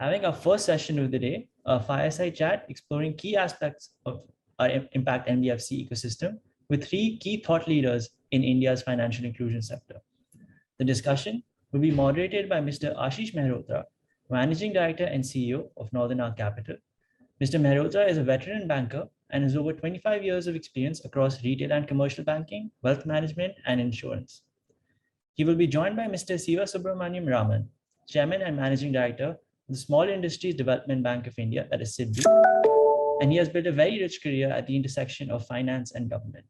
having our first session of the day, a fireside chat exploring key aspects of our Impact NBFC ecosystem with three key thought leaders in India's financial inclusion sector. The discussion will be moderated by Mr. Ashish Mehrotra, Managing Director and CEO of Northern Arc Capital. Mr. Mehrotra is a veteran banker and has over 25 years of experience across retail and commercial banking, wealth management, and insurance. He will be joined by Mr. Sivasubramanian Ramann, Chairman and Managing Director of the Small Industries Development Bank of India, that is SIDBI, and he has built a very rich career at the intersection of finance and government.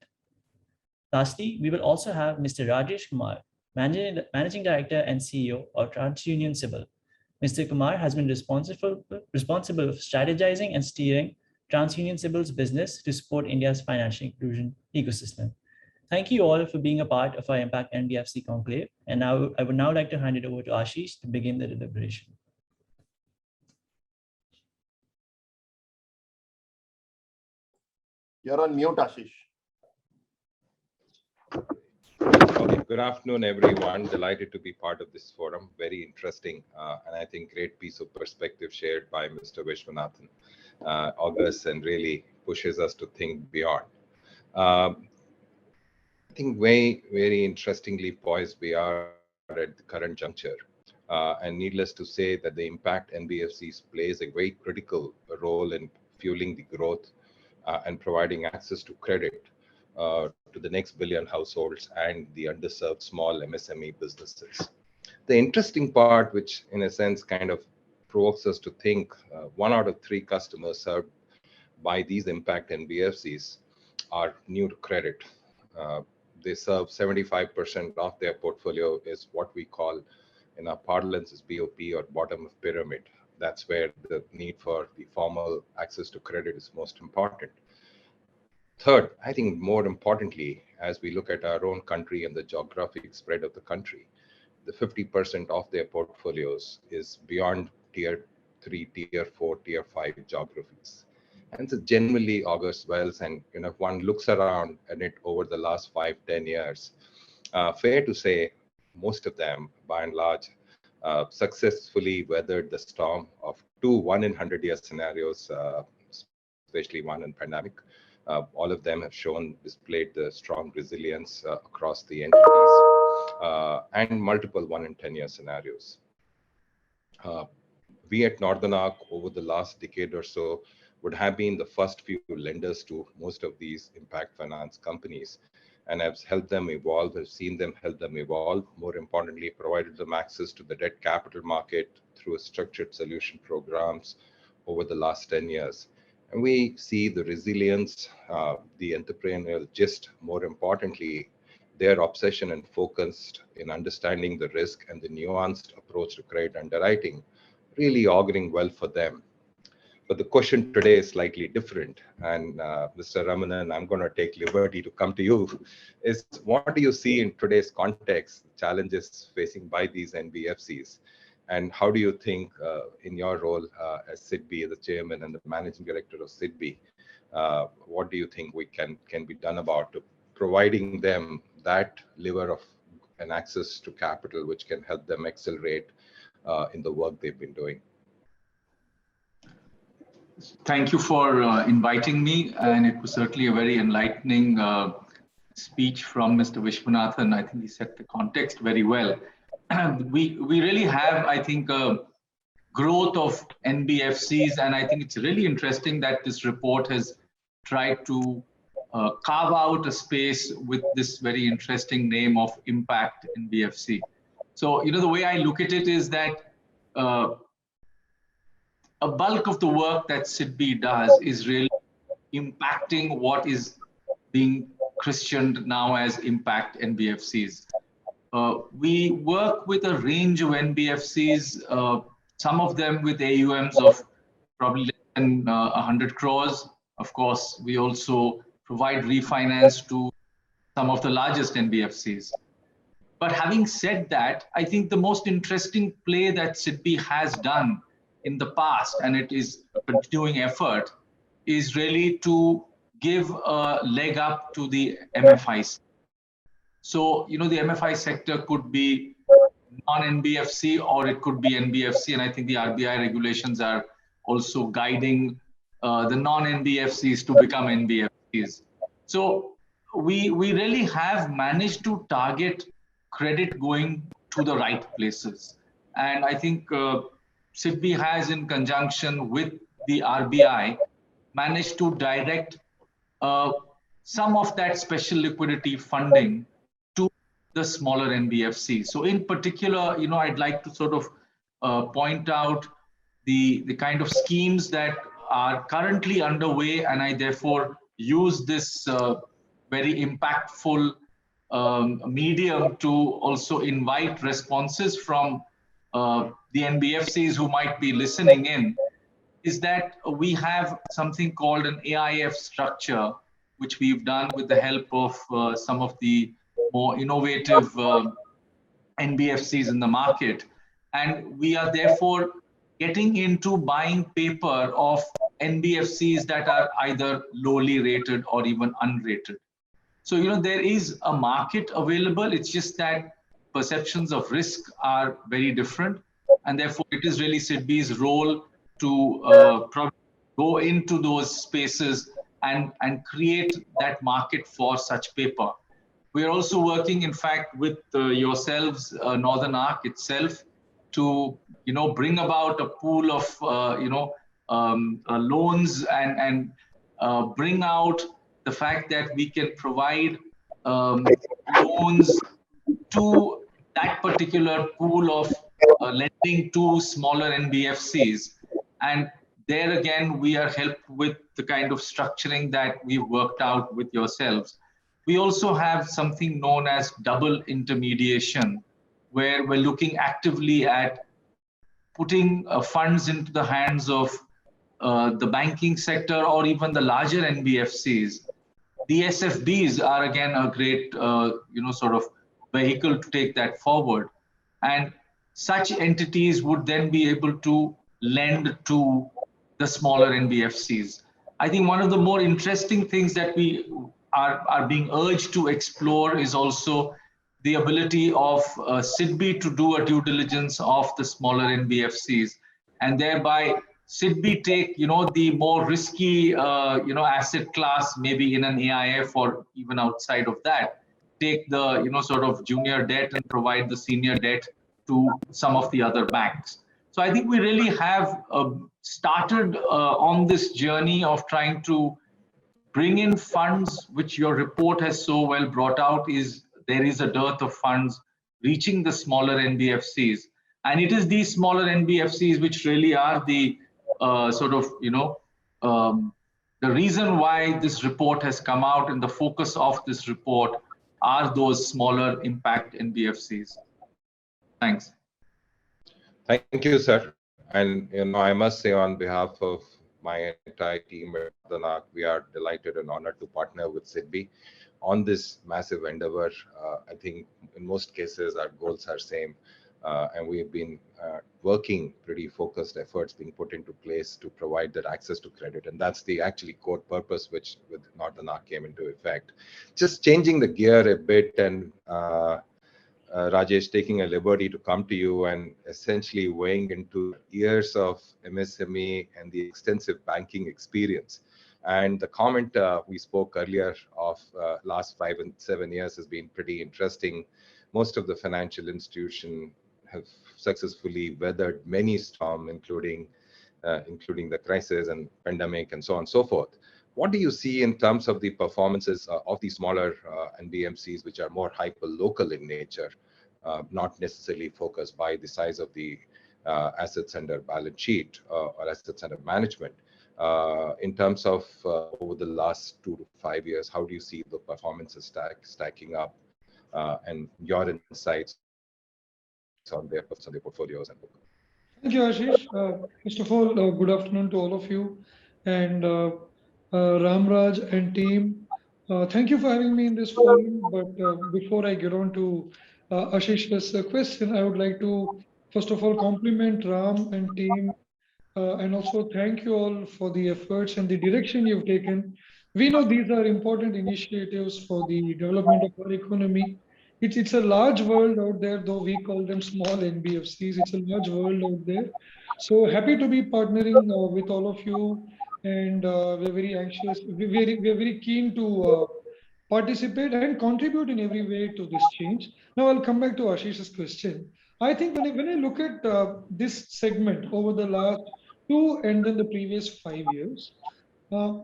Lastly, we will also have Mr. Rajesh Kumar, Managing Director and CEO of TransUnion CIBIL. Mr. Kumar has been responsible for strategizing and steering TransUnion CIBIL's business to support India's financial inclusion ecosystem. Thank you all for being a part of our Impact NBFC Conclave. And now I would now like to hand it over to Ashish to begin the deliberation. You're on mute, Ashish. Okay, good afternoon, everyone. Delighted to be part of this forum. Very interesting, and I think great piece of perspective shared by Mr. Vishwanathan. August and really pushes us to think beyond. I think very interestingly poised we are at the current juncture. And needless to say that the Impact NBFCs plays a very critical role in fueling the growth and providing access to credit to the next billion households and the underserved small MSME businesses. The interesting part, which in a sense kind of provokes us to think, 1 out of 3 customers served by these Impact NBFCs are new to credit. They serve 75% of their portfolio is what we call in our parlance is BOP or bottom of pyramid. That's where the need for the formal access to credit is most important. Third, I think more importantly, as we look at our own country and the geographic spread of the country, the 50% of their portfolios is beyond tier 3, tier 4, tier 5 geographies. And so generally augurs well, and if one looks around at it over the last 5-10 years, fair to say most of them, by and large, successfully weathered the storm of 2 1-in-100-year scenarios, especially one in pandemic. All of them have displayed the strong resilience across the entities and multiple 1-in-10-year scenarios. We at Northern Arc over the last decade or so would have been the first few lenders to most of these impact finance companies and have helped them evolve, have seen them help them evolve. More importantly, provided them access to the debt capital market through structured solution programs over the last 10 years. And we see the resilience, the entrepreneurial gist, more importantly, their obsession and focus in understanding the risk and the nuanced approach to credit underwriting, really auguring well for them. But the question today is slightly different. And Mr. Ramann, I'm going to take liberty to come to you, is what do you see in today's context, challenges facing by these NBFCs? And how do you think in your role as SIDBI, the chairman and the managing director of SIDBI, what do you think can be done about providing them that lever of an access to capital, which can help them accelerate in the work they've been doing? Thank you for inviting me, and it was certainly a very enlightening speech from Mr. Vishwanathan. I think he set the context very well. We really have, I think, a growth of NBFCs, and I think it's really interesting that this report has tried to carve out a space with this very interesting name of Impact NBFC. So, the way I look at it is that a bulk of the work that SIDBI does is really impacting what is being christened now as Impact NBFCs. We work with a range of NBFCs, some of them with AUMs of probably less than 100 crores. Of course, we also provide refinance to some of the largest NBFCs. But having said that, I think the most interesting play that SIDBI has done in the past, and it is a continuing effort, is really to give a leg up to the MFIs. So, the MFI sector could be non-NBFC or it could be NBFC. And I think the RBI regulations are also guiding the non-NBFCs to become NBFCs. So we really have managed to target credit going to the right places. And I think SIDBI has, in conjunction with the RBI, managed to direct some of that special liquidity funding to the smaller NBFCs. So in particular, I'd like to sort of point out the kind of schemes that are currently underway, and I therefore use this very impactful medium to also invite responses from the NBFCs who might be listening in, is that we have something called an AIF structure, which we've done with the help of some of the more innovative NBFCs in the market. And we are therefore getting into buying paper of NBFCs that are either lowly rated or even unrated. So, there is a market available. It's just that perceptions of risk are very different. And therefore, it is really SIDBI's role to go into those spaces and create that market for such paper. We are also working, in fact, with yourselves, Northern Arc itself, to bring about a pool of loans and bring out the fact that we can provide loans to that particular pool of lending to smaller NBFCs. And there again, we are helped with the kind of structuring that we've worked out with yourselves. We also have something known as double intermediation, where we're looking actively at putting funds into the hands of the banking sector or even the larger NBFCs. The SFBs are again a great, sort of vehicle to take that forward. And such entities would then be able to lend to the smaller NBFCs. I think one of the more interesting things that we are being urged to explore is also the ability of SIDBI to do a due diligence of the smaller NBFCs, and thereby SIDBI take, the more risky, asset class, maybe in an AIF or even outside of that, take the, sort of junior debt and provide the senior debt to some of the other banks. So I think we really have started on this journey of trying to bring in funds, which your report has so well brought out, is there is a dearth of funds reaching the smaller NBFCs. And it is these smaller NBFCs which really are the the reason why this report has come out, and the focus of this report are those smaller impact NBFCs. Thanks. Thank you, sir. And I must say, on behalf of my entire team at Northern, we are delighted and honored to partner with SIDBI on this massive endeavor. I think in most cases our goals are same, and we've been working pretty focused efforts being put into place to provide that access to credit, and that's the actually core purpose which with Northern came into effect. Just changing the gear a bit, and Rajesh, taking a liberty to come to you and essentially weighing into years of MSME and the extensive banking experience. And the comment we spoke earlier of last 5 and 7 years has been pretty interesting. Most of the financial institutions have successfully weathered many storms, including the crisis and pandemic and so on and so forth. What do you see in terms of the performances of the smaller NBFCs, which are more hyper-local in nature, not necessarily focused by the size of the assets under balance sheet or assets under management? In terms of over the last 2 to 5 years, how do you see the performances stacking up, and your insights on their portfolios and book? Thank you, Ashish. First of all, good afternoon to all of you, and Ramraj and team. Thank you for having me in this forum. But before I get on to Ashish's question, I would like to first of all compliment Ram and team, and also thank you all for the efforts and the direction you've taken. We know these are important initiatives for the development of our economy, it's a large world out there, though we call them small NBFCs. It's a large world out there. So happy to be partnering with all of you, and we're very anxious. We're very keen to participate and contribute in every way to this change. Now I'll come back to Ashish's question. I think when I look at this segment over the last 2 and then the previous 5 years, uh,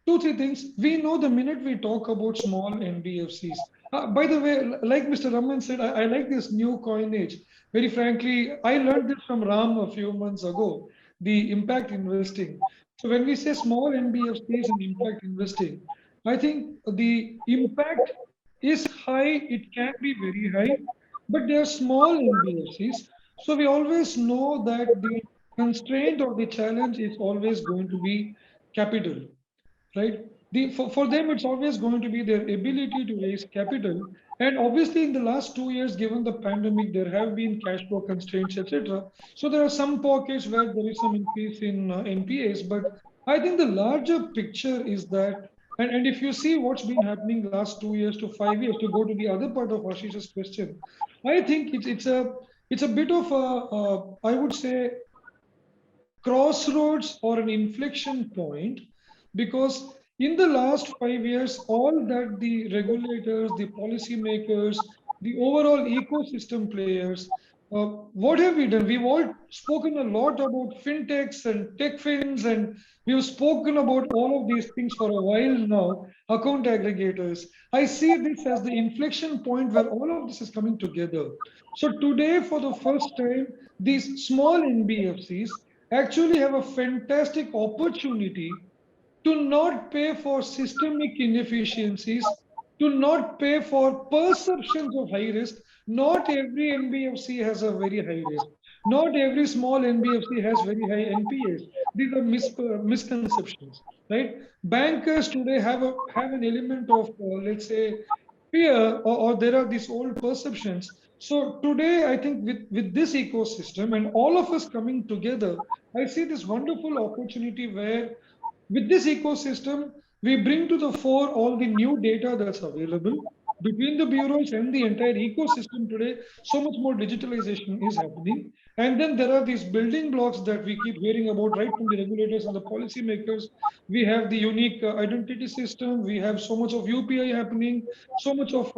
2, 3 things. We know the minute we talk about small NBFCs. By the way, like Mr. Ramann said, I like this new coinage. Very frankly, I learned this from Ram a few months ago, the impact investing. So when we say small NBFCs and impact investing, I think the impact is high, it can be very high, but they are small NBFCs. So we always know that the constraint or the challenge is always going to be capital, right? For them, it's always going to be their ability to raise capital. And obviously, in the last 2 years, given the pandemic, there have been cash flow constraints, etc. So there are some pockets where there is some increase in NPAs. But I think the larger picture is that, and if you see what's been happening last 2 years to 5 years, to go to the other part of Ashish's question, I think it's a bit of I would say crossroads or an inflection point, because in the last 5 years, all that the regulators, the policymakers, the overall ecosystem players, what have we done? We've all spoken a lot about fintechs and tech fins, and we've spoken about all of these things for a while now, account aggregators. I see this as the inflection point where all of this is coming together. So today, for the first time, these small NBFCs actually have a fantastic opportunity to not pay for systemic inefficiencies, to not pay for perceptions of high risk. Not every NBFC has a very high risk. Not every small NBFC has very high NPAs. These are misconceptions, right? Bankers today have an element of, let's say, fear, or there are these old perceptions. So today, I think with this ecosystem and all of us coming together, I see this wonderful opportunity where with this ecosystem, we bring to the fore all the new data that's available between the bureaus and the entire ecosystem today. So much more digitalization is happening. And then there are these building blocks that we keep hearing about right from the regulators and the policymakers. We have the unique identity system. We have so much of UPI happening, so much of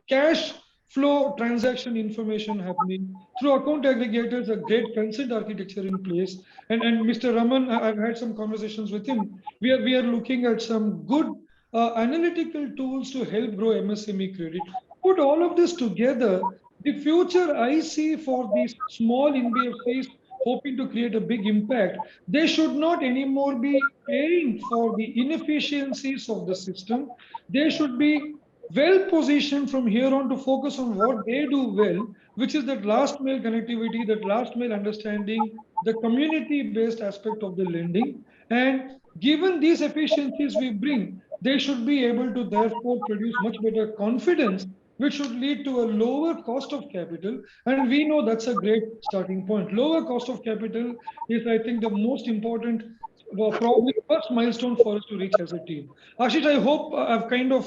cash flow transaction information happening through account aggregators, a great consent architecture in place. And Mr. Ramann, I've had some conversations with him. We are looking at some good analytical tools to help grow MSME credit. Put all of this together, the future I see for these small NBFCs hoping to create a big impact, they should not anymore be paying for the inefficiencies of the system. They should be well positioned from here on to focus on what they do well, which is that last mile connectivity, that last mile understanding, the community based aspect of the lending. And given these efficiencies we bring, they should be able to therefore produce much better confidence, which should lead to a lower cost of capital. And we know that's a great starting point. Lower cost of capital is, I think, the most important, probably first milestone for us to reach as a team. Ashish, I hope I've kind of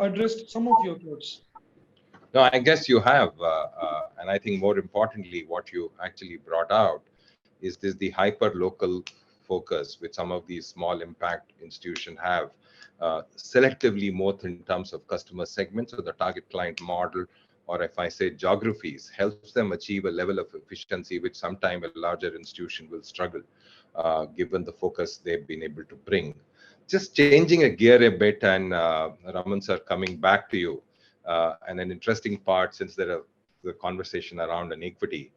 addressed some of your thoughts. No, I guess you have. And I think more importantly, what you actually brought out is this the hyper-local focus which some of these small impact institutions have, selectively more in terms of customer segments or the target client model, or if I say geographies, helps them achieve a level of efficiency which sometime a larger institution will struggle, given the focus they've been able to bring. Just changing a gear a bit, and Ramann sir, coming back to you, and an interesting part since there are the conversation around an equity.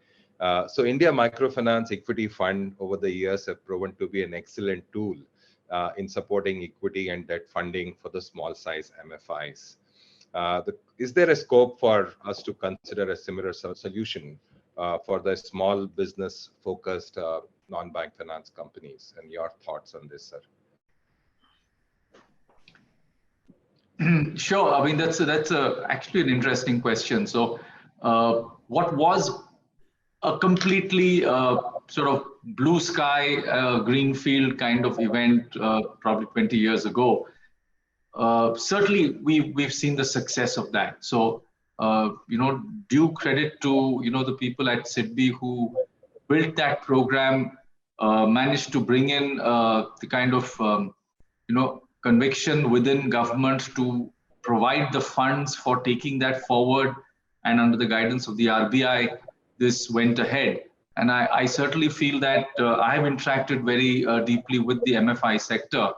So India Microfinance Equity Fund over the years have proven to be an excellent tool in supporting equity and debt funding for the small size MFIs. Is there a scope for us to consider a similar solution for the small business focused non-bank finance companies? And your thoughts on this, sir? Sure. I mean, that's actually an interesting question. So what was a completely sort of blue sky, greenfield kind of event probably 20 years ago, certainly we've seen the success of that. So due credit to, the people at SIDBI who built that program, managed to bring in the kind of, conviction within government to provide the funds for taking that forward. And under the guidance of the RBI, this went ahead. And I certainly feel that I have interacted very deeply with the MFI sector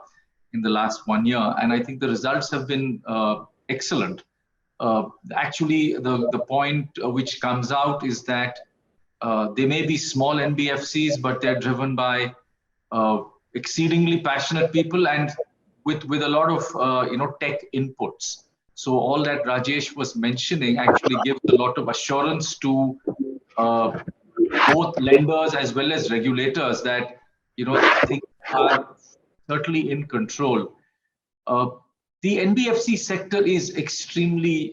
in the last 1 year. And I think the results have been excellent. Actually, the point which comes out is that they may be small NBFCs, but they're driven by exceedingly passionate people and with a lot of tech inputs. So all that Rajesh was mentioning actually gives a lot of assurance to both lenders as well as regulators that things are certainly in control. The NBFC sector is extremely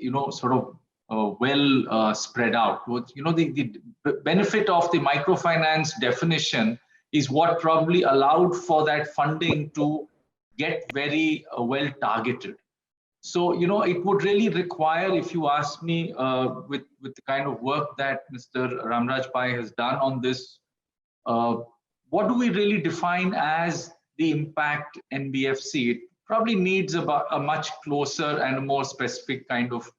well spread out. The benefit of the microfinance definition is what probably allowed for that funding to get very well targeted. So, it would really require, if you ask me, with the kind of work that Mr. Ramraj Pai has done on this, what do we really define as the impact NBFC? It probably needs about a much closer and a more specific kind of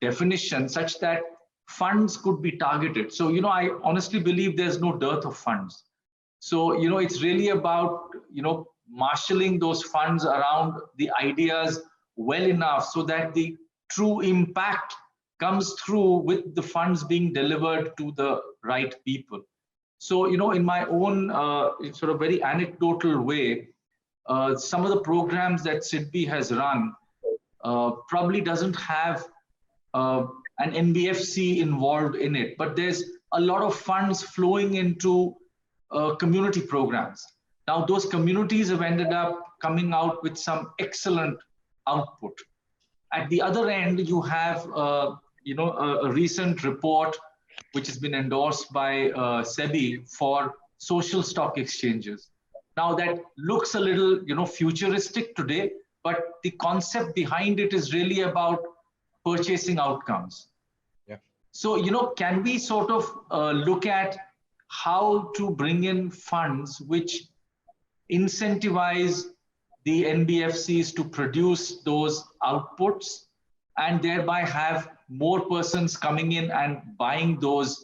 definition such that funds could be targeted. So, I honestly believe there's no dearth of funds. So, it's really about, marshalling those funds around the ideas well enough so that the true impact comes through with the funds being delivered to the right people. So, in my own sort of very anecdotal way, some of the programs that SIDBI has run probably doesn't have an NBFC involved in it, but there's a lot of funds flowing into community programs. Now, those communities have ended up coming out with some excellent output. At the other end, you have, a recent report which has been endorsed by SEBI for social stock exchanges. Now, that looks a little, futuristic today, but the concept behind it is really about purchasing outcomes. Yeah. So, can we sort of look at how to bring in funds which incentivize the NBFCs to produce those outputs and thereby have more persons coming in and buying those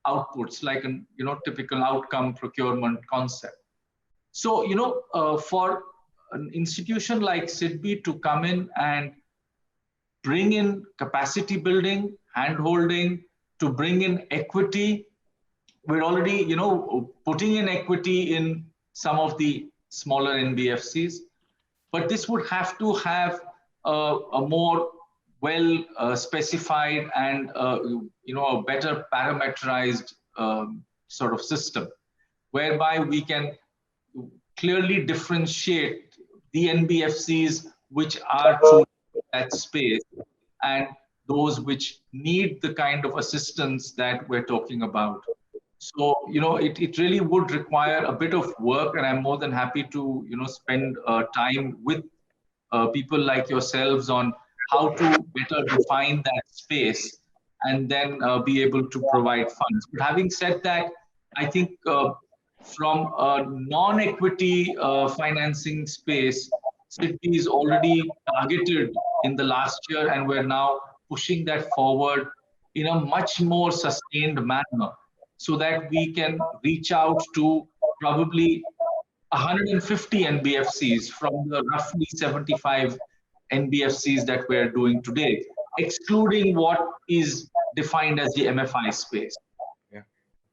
outputs, like a typical outcome procurement concept. So, for an institution like SIDBI to come in and bring in capacity building, hand-holding, to bring in equity, we're already, putting in equity in some of the smaller NBFCs, but this would have to have a more well specified and a better parameterized sort of system, whereby we can clearly differentiate the NBFCs which are truly in that space and those which need the kind of assistance that we're talking about. So, it really would require a bit of work, and I'm more than happy to, spend time with people like yourselves on how to better define that space and then be able to provide funds. But having said that, I think from a non-equity financing space, SIDBI is already targeted in the last year, and we're now pushing that forward in a much more sustained manner, so that we can reach out to probably 150 NBFCs from the roughly 75 NBFCs that we're doing today, excluding what is defined as the MFI space. Yeah.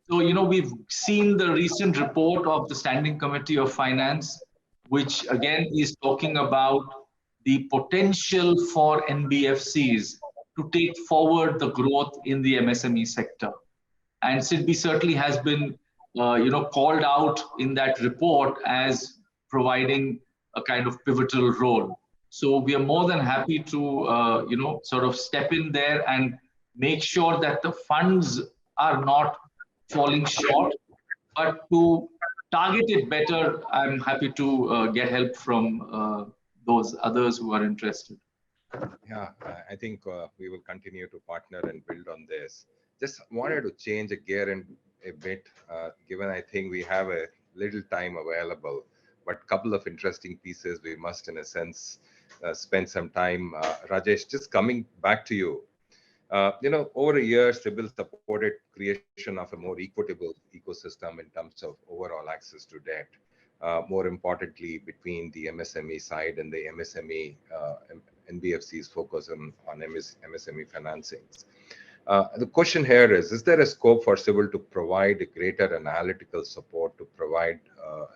So, we've seen the recent report of the Standing Committee of Finance, which again is talking about the potential for NBFCs to take forward the growth in the MSME sector. And SIDBI certainly has been, called out in that report as providing a kind of pivotal role. So we are more than happy to, sort of step in there and make sure that the funds are not falling short, but to target it better, I'm happy to get help from those others who are interested. Yeah, I think we will continue to partner and build on this. Just wanted to change a gear and a bit, given I think we have a little time available, but couple of interesting pieces we must, in a sense, spend some time. Rajesh, just coming back to you. Over the years, CIBIL supported creation of a more equitable ecosystem in terms of overall access to debt. More importantly, between the MSME side and the MSME NBFCs focus on MSME financings. The question here is there a scope for CIBIL to provide a greater analytical support to provide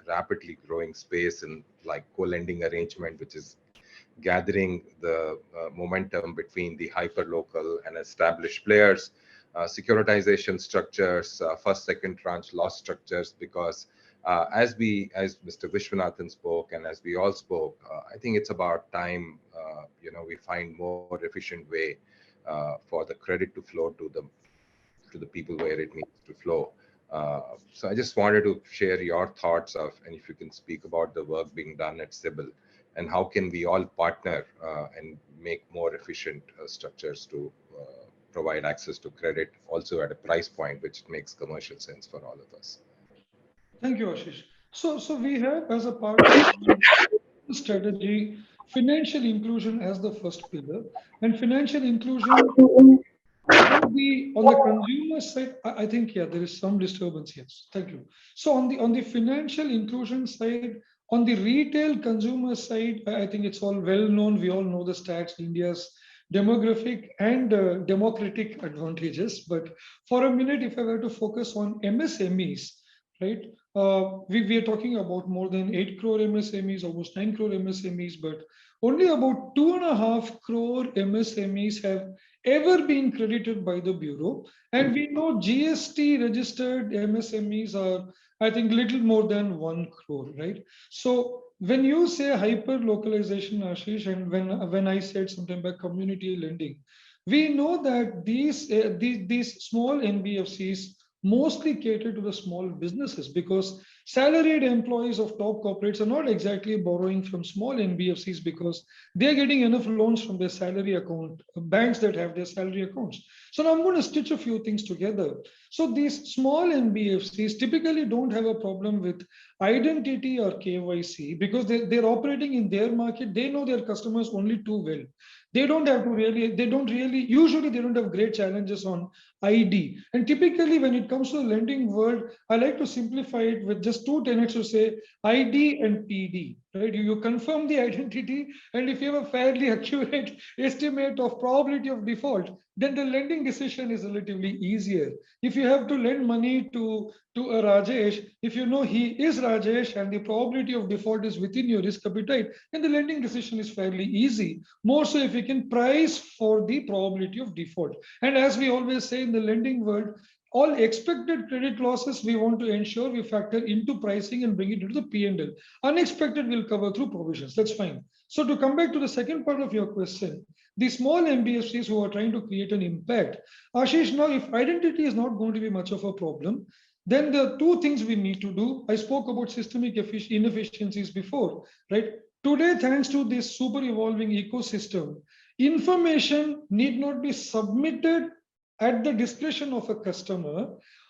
rapidly growing space in like co-lending arrangement, which is gathering the momentum between the hyper-local and established players, securitization structures, first, second tranche loss structures, because as Mr. Vishwanathan spoke and as we all spoke, I think it's about time, we find more efficient way for the credit to flow to the people where it needs to flow. So I just wanted to share your thoughts of, and if you can speak about the work being done at CIBIL, and how can we all partner and make more efficient structures to provide access to credit, also at a price point which makes commercial sense for all of us. Thank you, Ashish. So we have as a part of the strategy, financial inclusion as the first pillar, and financial inclusion on the consumer side. I think, yeah, there is some disturbance. Yes, thank you. So on the financial inclusion side, on the retail consumer side, I think it's all well known. We all know the stats, India's demographic and democratic advantages. But for a minute, if I were to focus on MSMEs, right? We are talking about more than 8 crore MSMEs, almost 9 crore MSMEs, but only about 2.5 crore MSMEs have ever been credited by the Bureau. And we know GST registered MSMEs are, I think, little more than 1 crore, right? So when you say hyper localization, Ashish, and when I said something about community lending, we know that these small NBFCs mostly cater to the small businesses, because salaried employees of top corporates are not exactly borrowing from small NBFCs because they're getting enough loans from their salary account, banks that have their salary accounts. So now I'm going to stitch a few things together. So these small NBFCs typically don't have a problem with identity or KYC because they're operating in their market. They know their customers only too well. They don't have to usually they don't have great challenges on ID. And typically when it comes to the lending world, I like to simplify it with just two tenets to say ID and PD, right? You confirm the identity, and if you have a fairly accurate estimate of probability of default, then the lending decision is relatively easier. If you have to lend money to a Rajesh, if you know he is Rajesh and the probability of default is within your risk appetite, then the lending decision is fairly easy. More so if you can price for the probability of default. And as we always say in the lending world, all expected credit losses we want to ensure we factor into pricing and bring it into the P&L. Unexpected will cover through provisions. That's fine. So to come back to the second part of your question, the small NBFCs who are trying to create an impact, Ashish, now if identity is not going to be much of a problem, then the two things we need to do, I spoke about systemic inefficiencies before, right? Today, thanks to this super evolving ecosystem, information need not be submitted at the discretion of a customer,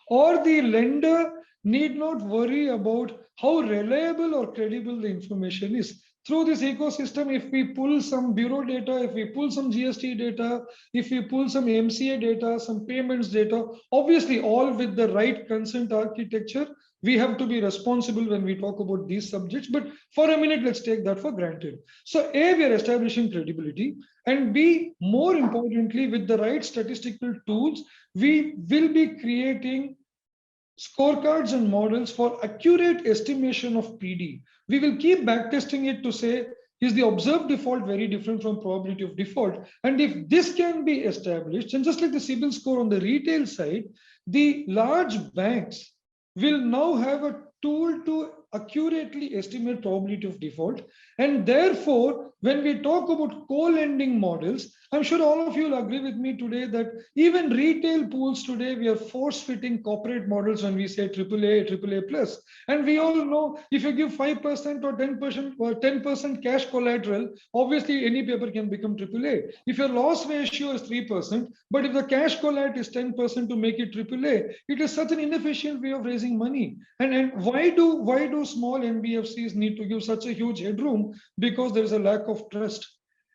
or the lender need not worry about how reliable or credible the information is. Through this ecosystem, if we pull some bureau data, if we pull some GST data, if we pull some MCA data, some payments data, obviously all with the right consent architecture, we have to be responsible when we talk about these subjects. But for a minute, let's take that for granted. So A, we are establishing credibility, and B, more importantly, with the right statistical tools, we will be creating scorecards and models for accurate estimation of PD. We will keep backtesting it to say, is the observed default very different from probability of default? And if this can be established, and just like the CIBIL score on the retail side, the large banks will now have a tool to accurately estimate probability of default. And therefore, when we talk about co-lending models, I'm sure all of you will agree with me today that even retail pools today, we are force-fitting corporate models when we say AAA, AAA plus. And we all know if you give 5% or 10% or 10% cash collateral, obviously any paper can become AAA. If your loss ratio is 3%, but if the cash collateral is 10% to make it AAA, it is such an inefficient way of raising money. And why do small NBFCs need to give such a huge headroom? Because there is a lack of trust.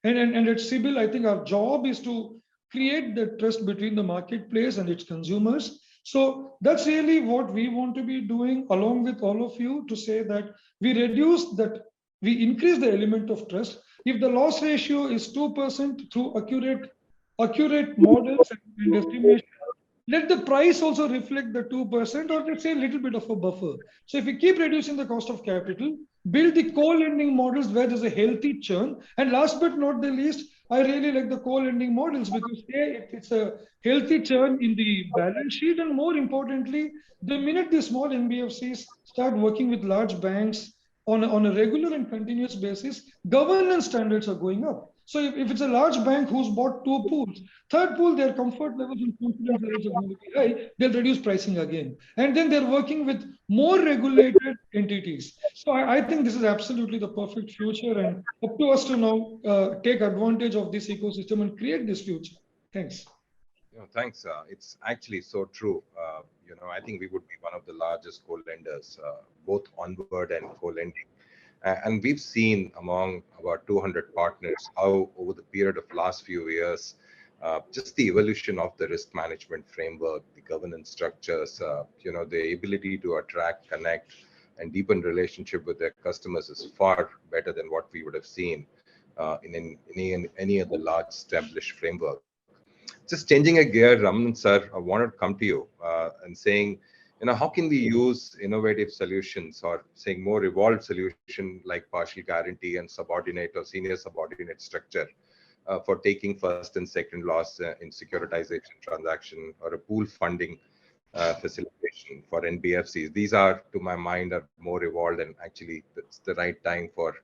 And at CIBIL, I think our job is to create the trust between the marketplace and its consumers. So that's really what we want to be doing along with all of you, to say that we increase the element of trust. If the loss ratio is 2% through accurate models and estimation, let the price also reflect the 2%, or let's say a little bit of a buffer. So if we keep reducing the cost of capital, build the co-lending models where there's a healthy churn. And last but not the least, I really like the co-lending models because it's a healthy churn in the balance sheet. And more importantly, the minute the small NBFCs start working with large banks on a regular and continuous basis, governance standards are going up. So if it's a large bank who's bought 2 pools, third pool, their comfort levels and confidence levels are going to be high, they'll reduce pricing again. And then they're working with more regulated entities. So I think this is absolutely the perfect future, and up to us to now take advantage of this ecosystem and create this future. Thanks. Thanks. It's actually so true. I think we would be one of the largest co-lenders, both onward and co-lending. And we've seen among about 200 partners how over the period of last few years, just the evolution of the risk management framework, the governance structures, the ability to attract, connect, and deepen relationship with their customers is far better than what we would have seen in any of the large established framework. Just changing a gear, Ramann sir, I wanted to come to you and saying, how can we use innovative solutions or saying more evolved solution like partial guarantee and subordinate or senior subordinate structure for taking first and second loss in securitization transaction or a pool funding facilitation for NBFCs? These are, to my mind, are more evolved, and actually it's the right time for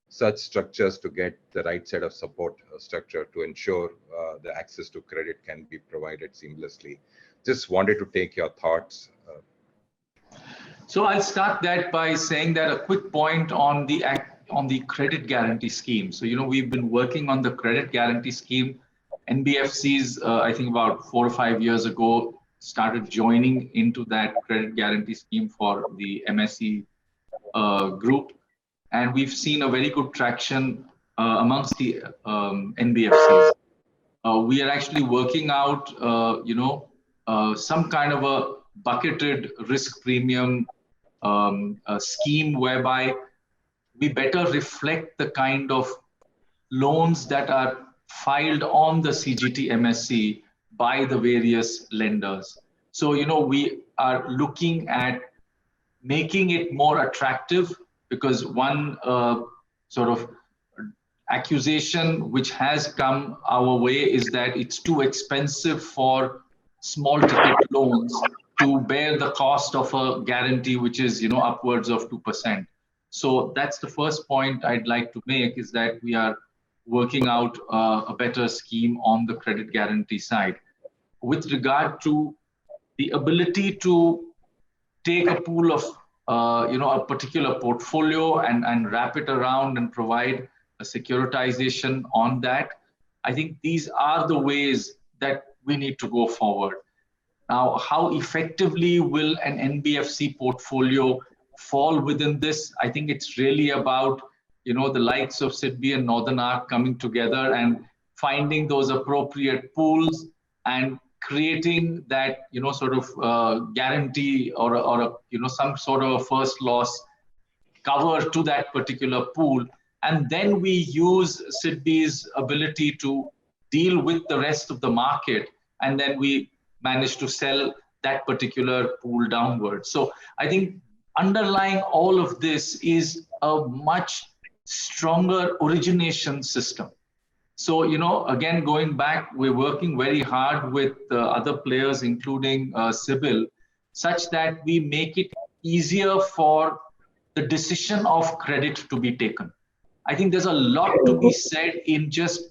such structures to get the right set of support structure to ensure the access to credit can be provided seamlessly. Just wanted to take your thoughts. So I'll start that by saying that a quick point on the credit guarantee scheme. So, we've been working on the credit guarantee scheme. NBFCs, I think about 4 or 5 years ago, started joining into that credit guarantee scheme for the MSE group. And we've seen a very good traction amongst the NBFCs. We are actually working out, some kind of a bucketed risk premium scheme whereby we better reflect the kind of loans that are filed on the CGT MSE by the various lenders. So, we are looking at making it more attractive, because one sort of accusation which has come our way is that it's too expensive for small ticket loans to bear the cost of a guarantee, which is, upwards of 2%. So that's the first point I'd like to make, is that we are working out a better scheme on the credit guarantee side. With regard to the ability to take a pool of, a particular portfolio and wrap it around and provide a securitization on that, I think these are the ways that we need to go forward. Now, how effectively will an NBFC portfolio fall within this? I think it's really about, the likes of SIDBI and Northern Arc coming together and finding those appropriate pools and creating that, sort of guarantee or some sort of a first loss cover to that particular pool. And then we use SIDBI's ability to deal with the rest of the market, and then we manage to sell that particular pool downwards. So I think underlying all of this is a much stronger origination system. So, again, going back, we're working very hard with other players, including CIBIL, such that we make it easier for the decision of credit to be taken. I think there's a lot to be said in just,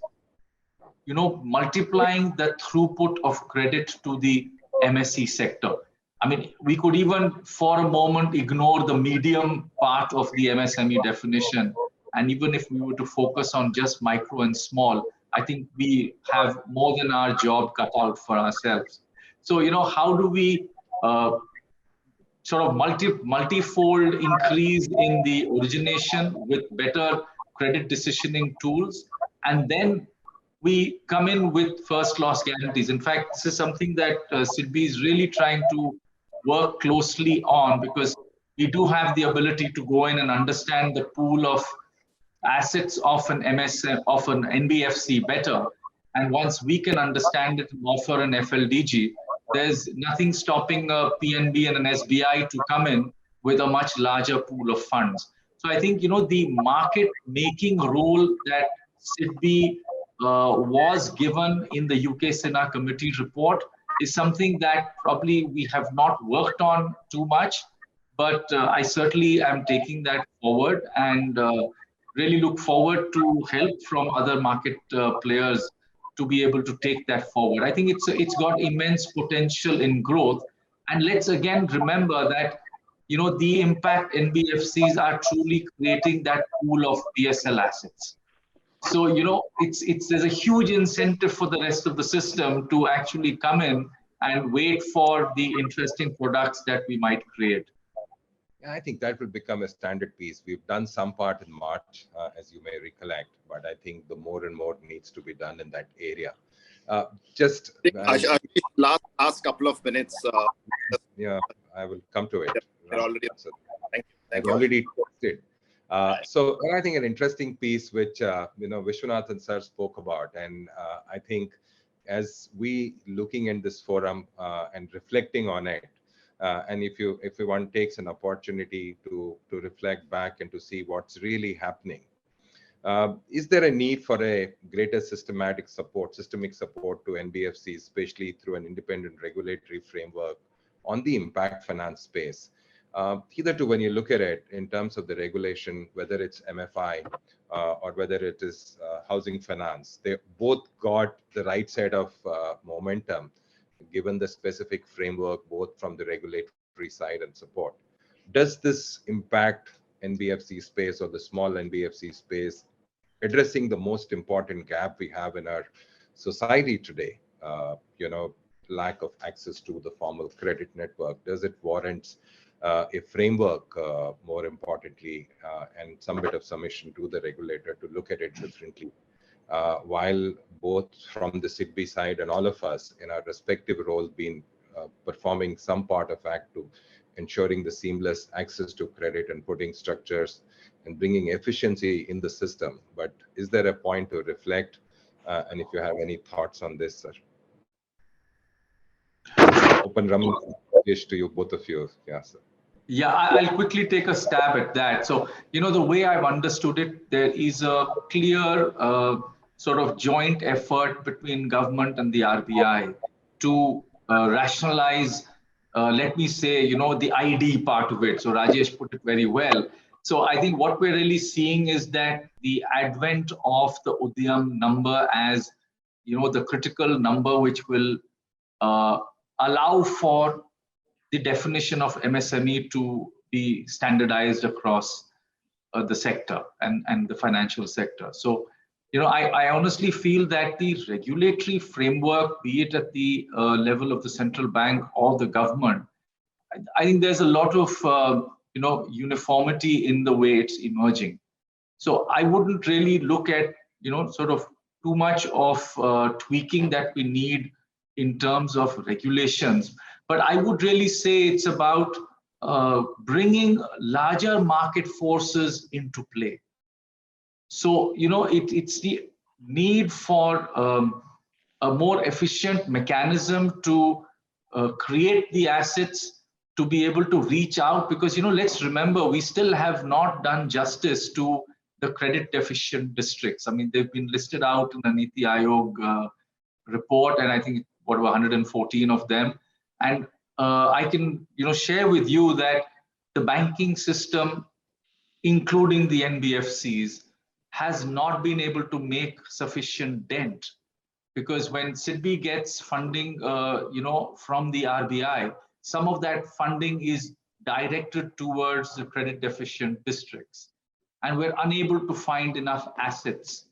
multiplying the throughput of credit to the MSE sector. I mean, we could even for a moment ignore the medium part of the MSME definition. And even if we were to focus on just micro and small, I think we have more than our job cut out for ourselves. So, how do we sort of multifold increase in the origination with better credit decisioning tools, and then we come in with first loss guarantees. In fact, this is something that SIDBI is really trying to work closely on, because we do have the ability to go in and understand the pool of assets of an of an NBFC better. And once we can understand it and offer an FLDG, there's nothing stopping a PNB and an SBI to come in with a much larger pool of funds. So I think, the market making role that SIDBI was given in the UK SINA committee report is something that probably we have not worked on too much, but I certainly am taking that forward and really look forward to help from other market players to be able to take that forward. I think it's got immense potential in growth. And let's again remember that, the Impact NBFCs are truly creating that pool of PSL assets. So, there's a huge incentive for the rest of the system to actually come in and wait for the interesting products that we might create. Yeah, I think that will become a standard piece. We've done some part in March, as you may recollect, but I think the more and more needs to be done in that area. Last couple of minutes. Yeah, I will come to it. You're already. Thank you. Thank you. Already tested. So I think an interesting piece which Vishwanathan sir spoke about, and I think as we looking in this forum and reflecting on it, and if one takes an opportunity to reflect back and to see what's really happening, is there a need for a greater systemic support to NBFCs, especially through an independent regulatory framework on the impact finance space? Hitherto, when you look at it in terms of the regulation, whether it's MFI or whether it is housing finance, they both got the right set of momentum, given the specific framework, both from the regulatory side and support. Does this impact NBFC space or the small NBFC space addressing the most important gap we have in our society today, lack of access to the formal credit network? Does it warrant a framework, more importantly, and some bit of submission to the regulator to look at it differently, while both from the SIDBI side and all of us in our respective roles been performing some part of act to ensuring the seamless access to credit and putting structures and bringing efficiency in the system. But is there a point to reflect? And if you have any thoughts on this, sir. Open Ramann to you, both of you. Yeah, sir. Yeah, I'll quickly take a stab at that. So, the way I've understood it, there is a clear sort of joint effort between government and the RBI to rationalize, let me say, the ID part of it. So Rajesh put it very well. So I think what we're really seeing is that the advent of the Udyam number as, the critical number which will allow for the definition of MSME to be standardized across the sector and the financial sector. So, I honestly feel that the regulatory framework, be it at the level of the central bank or the government, I think there's a lot of, uniformity in the way it's emerging. So I wouldn't really look at, sort of too much of tweaking that we need in terms of regulations. But I would really say it's about bringing larger market forces into play. So, it's the need for a more efficient mechanism to create the assets to be able to reach out, because, let's remember, we still have not done justice to the credit deficient districts. I mean, they've been listed out in the Niti Aayog report, and I think what were 114 of them. And I can, share with you that the banking system including the NBFCs, has not been able to make sufficient dent. Because when SIDBI gets funding, from the RBI, some of that funding is directed towards the credit deficient districts, and we're unable to find enough assets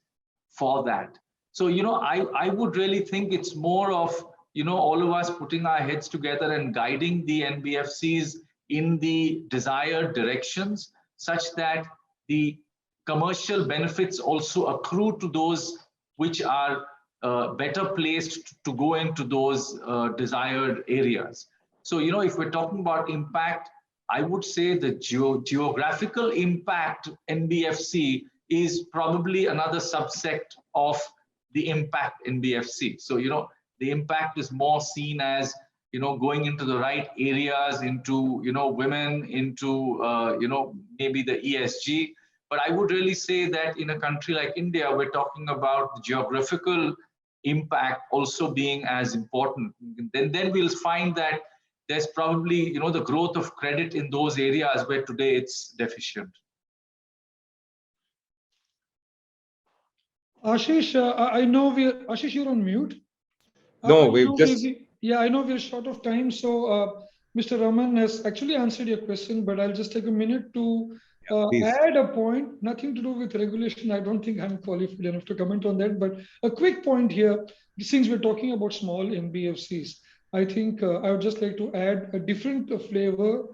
for that. So, I would really think it's more of, all of us putting our heads together and guiding the NBFCs in the desired directions, such that the commercial benefits also accrue to those which are better placed to go into those desired areas. So, if we're talking about impact, I would say the geographical impact NBFC is probably another subset of the impact NBFC. So, the impact is more seen as, going into the right areas, into, women, into, maybe the ESG. But I would really say that in a country like India, we're talking about the geographical impact also being as important. Then we'll find that there's probably, the growth of credit in those areas where today it's deficient. Ashish, I know Ashish, you're on mute. No, we've just... I know we're short of time. So Mr. Ramann has actually answered your question, but I'll just take a minute to add a point, nothing to do with regulation. I don't think I'm qualified enough to comment on that, but a quick point here, since we're talking about small NBFCs, I think I would just like to add a different flavor.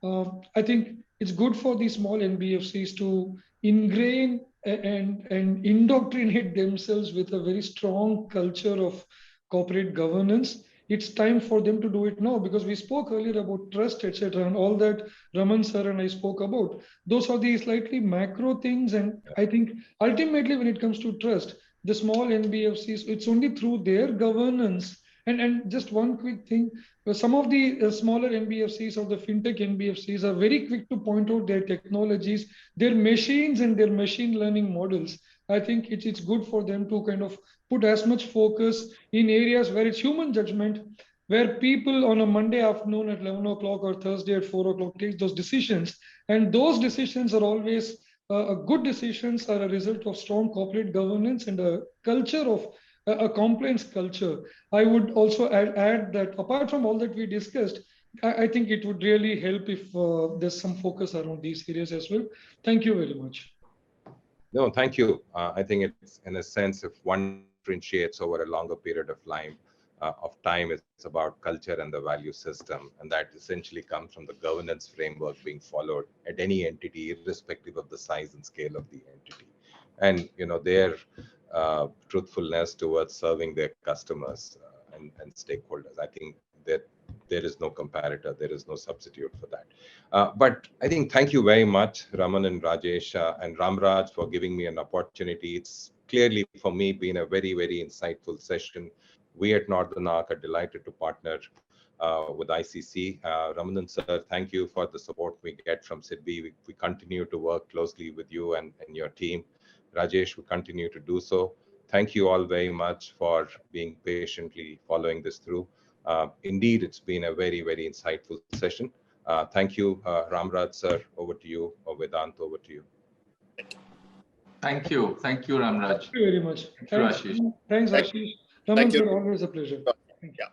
I think it's good for these small NBFCs to ingrain and indoctrinate themselves with a very strong culture of corporate governance. It's time for them to do it now, because we spoke earlier about trust, etc., and all that Ramann sir and I spoke about. Those are the slightly macro things, and I think ultimately when it comes to trust, the small NBFCs, it's only through their governance. And just one quick thing, some of the smaller NBFCs or the fintech NBFCs are very quick to point out their technologies, their machines and their machine learning models. I think it's good for them to kind of put as much focus in areas where it's human judgment, where people on a Monday afternoon at 11 o'clock or Thursday at 4 o'clock take those decisions. And those decisions are always good decisions, are a result of strong corporate governance and a culture of a compliance culture. I would also add that apart from all that we discussed, I think it would really help if there's some focus around these areas as well. Thank you very much. No, thank you. I think it's, in a sense, if one differentiates over a longer period of time, it's about culture and the value system. And that essentially comes from the governance framework being followed at any entity, irrespective of the size and scale of the entity. And, their truthfulness towards serving their customers and stakeholders. I think that there is no comparator, there is no substitute for that. But I think thank you very much, Ramann and Rajesh and Ramraj, for giving me an opportunity. It's clearly for me been a very, very insightful session. We at Northern Arc are delighted to partner with ICC. Ramann sir, thank you for the support we get from SIDBI. We continue to work closely with you and your team. Rajesh will continue to do so. Thank you all very much for being patiently following this through. Indeed, it's been a very, very insightful session. Thank you, Ramraj sir, over to you, or Vedant, over to you. Thank you. Thank you, Ramraj. Thank you very much. Thank you, Ashish. Thanks, Ashish. Ramann sir, always a pleasure. Thank you.